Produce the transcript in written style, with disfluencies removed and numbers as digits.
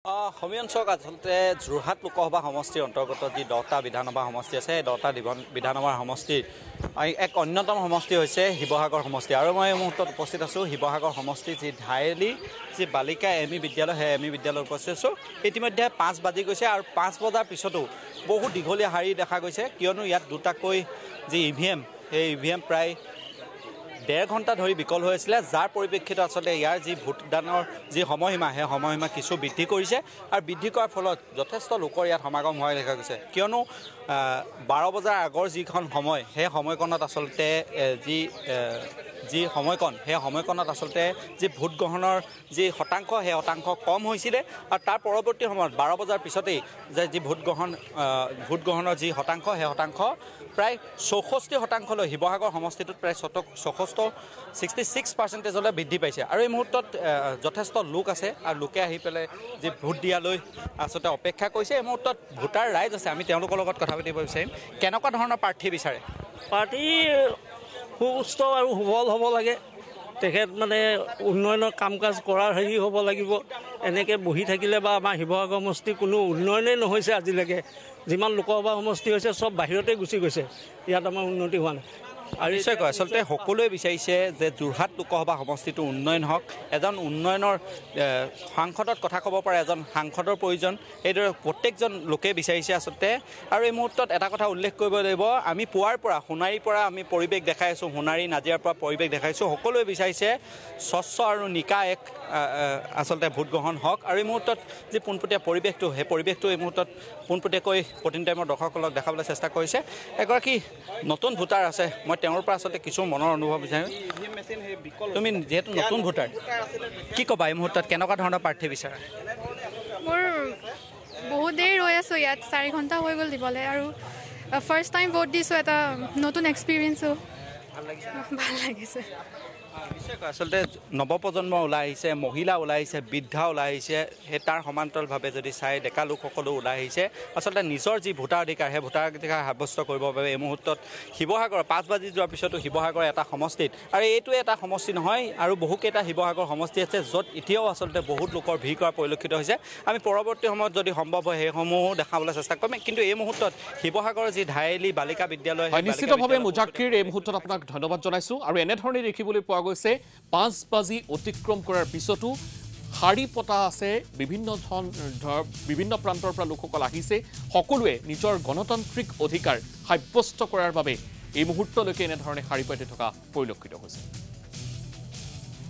সমীয়ঞ্চক আচলতে যোৰহাট লোকসভা সমষ্টিৰ অন্তৰ্গত যি 10টা বিধানসভা সমষ্টি আছে এই 10টা বিধানসভা সমষ্টিৰ এক অন্যতম সমষ্টি হৈছে শিৱসাগৰ সমষ্টি আৰু মই এই মুহূৰ্তত উপস্থিত আছোঁ শিৱসাগৰ সমষ্টি যি ধায়েলি যি বালিকা এম ই বিদ্যালয় সেই এম ই বিদ্যালয়ত উপস্থিত আছোঁ ইতিমধ্যে 5 বাজি গৈছে আৰু 5 বজাৰ পিছতো বহু দীঘলীয়া শাৰী দেখা গৈছে কিয়নো ইয়াত দুটাকৈ যি ইভিএম সেই ইভিএম প্ৰায় 1.5 ঘণ্টা ধৰি বিকল হৈ আছিল যাৰ পৰিপ্ৰেক্ষিতত আচলতে ইয়াৰ যি ভোটদানৰ যি সময়সীমা সেই সময়সীমা কিছু বৃদ্ধি কৰিছে আৰু বৃদ্ধি কৰাৰ ফলত যথেষ্ট লোকৰ ইয়াত সমাগম হোৱা দেখা গৈছে কিয়নো 12 বজাৰ আগৰ যিখন সময় সেই সময়কণত আচলতে যি সময়কণ সেই সময়কণত আচলতে যি ভোট গ্ৰহণৰ যি শতাংশ সেই শতাংশ কম হৈছিলে আৰু তাৰ পৰৱৰ্তী সময়ত 12 বজাৰ পিছতেই যি ভোট গ্ৰহণৰ যি শতাংশ সেই শতাংশ প্ৰায় 64% শিৱসাগৰ সমষ্টিটোত প্ৰায় 66% বৃদ্ধি পাইছে আৰু এই মুহূৰ্তত যথেষ্ট লোক আছে আৰু লোকে আহি পেলাই যি ভোট দিয়ালৈ আচলতে অপেক্ষা কৰিছে এই মুহূৰ্তত ভোটাৰ ৰাইজ আছে আমি তেওঁলোকৰ লগত কথা পাতিব বিচাৰিম কেনেকুৱা ধৰণৰ প্ৰাৰ্থী বিচাৰে পাৰ্টি সুস্থ আৰু সবল হ'ব লাগে তেখেত মানে উন্নয়নৰ কাম কাজ কৰাৰ হেৰি হ'ব লাগিব এনেকৈ বহি থাকিলে বা আমাৰ শিৱসাগৰ সমষ্টি কোনো উন্নয়নেই নহৈছে আজিলৈকে যিমান লোকসভা সমষ্টি হৈছে চব বাহিৰতে গুচি গৈছে ইয়াত আমাৰ উন্নতি হোৱা নাই আৰু নিশ্চয়কৈ আচলতে সকলোৱে বিচাৰিছে যে যোৰহাট লোকসভা সমষ্টিটো উন্নয়ন হওক এজন উন্নয়নৰ সাংসদত কথা ক'ব পাৰে এজন সাংসদৰ প্ৰয়োজন এইদৰে প্ৰত্যেকজন লোকে বিচাৰিছে আচলতে আৰু এই মুহূৰ্তত এটা কথা উল্লেখ কৰিব লাগিব আমি পুৱাৰ পৰা সোণাৰীৰ পৰা আমি পৰিৱেশ দেখাই আছোঁ সোণাৰী নাজিৰাৰ পৰা পৰিৱেশ দেখাইছোঁ সকলোৱে বিচাৰিছে স্বচ্ছ আৰু নিকা এক আচলতে ভোটগ্ৰহণ হওক আৰু এই মুহূৰ্তত যি পোনপটীয়া পৰিৱেশটো সেই পৰিৱেশটো এই মুহূৰ্তত পোনপটীয়াকৈ প্ৰতিনিধি টাইমৰ দৰ্শকসকলক দেখাবলৈ চেষ্টা কৰিছে এগৰাকী নতুন ভোটাৰ আছে মই তেওঁৰ পৰা আচলতে কিছু মনৰ অনুভৱ বিচাৰিম তুমি যিহেতু নতুন ভোটাৰ কি ক'বা এই মুহূৰ্তত কেনেকুৱা ধৰণৰ প্ৰাৰ্থী বিচাৰা মোৰ বহুত দেৰি ৰৈ আছোঁ ইয়াত 4 ঘণ্টা হৈ গ'ল দিবলৈ আৰু ফাৰ্ষ্ট টাইম ভোট দিছোঁ এটা নতুন এক্সপিৰিয়েঞ্চো ভাল লাগিছে নিশ্চয়কৈ আচলতে নৱপ্ৰজন্ম ওলাই আহিছে মহিলা ওলাই আহিছে বৃদ্ধা ওলাই আহিছে সেই তাৰ সমান্তৰালভাৱে যদি চাই ডেকা লোকসকলো ওলাই আহিছে আচলতে নিজৰ যি ভোটাধিকাৰ সেই ভোটাধিকাৰ সাব্যস্ত কৰিবৰ বাবে এই মুহূৰ্তত শিৱসাগৰ 5 বাজি যোৱাৰ পিছতো শিৱসাগৰ এটা সমষ্টিত আৰু এইটোৱে এটা সমষ্টি নহয় আৰু বহুকেইটা শিৱসাগৰ সমষ্টি আছে য'ত এতিয়াও আচলতে বহুত লোকৰ ভিৰ কৰা পৰিলক্ষিত হৈছে আমি পৰৱৰ্তী সময়ত যদি সম্ভৱ হয় সেইসমূহো দেখাবলৈ চেষ্টা কৰিম কিন্তু এই মুহূৰ্তত শিৱসাগৰৰ যি ধায়েলি বালিকা বিদ্যালয় নিশ্চিতভাৱে মুজাক্কিৰ এই মুহূৰ্তত আপোনাক ধন্যবাদ জনাইছোঁ আৰু এনেধৰণে দেখিবলৈ পোৱা গৈছে 5 বাজি অতিক্ৰম কৰাৰ পিছতো শাৰী পতা আছে বিভিন্ন প্ৰান্তৰ পৰা লোকসকল আহিছে সকলোৱে নিজৰ গণতান্ত্ৰিক অধিকাৰ সাব্যস্ত কৰাৰ বাবে এই মুহূৰ্তলৈকে এনেধৰণে শাৰী পাতি থকা পৰিলক্ষিত হৈছে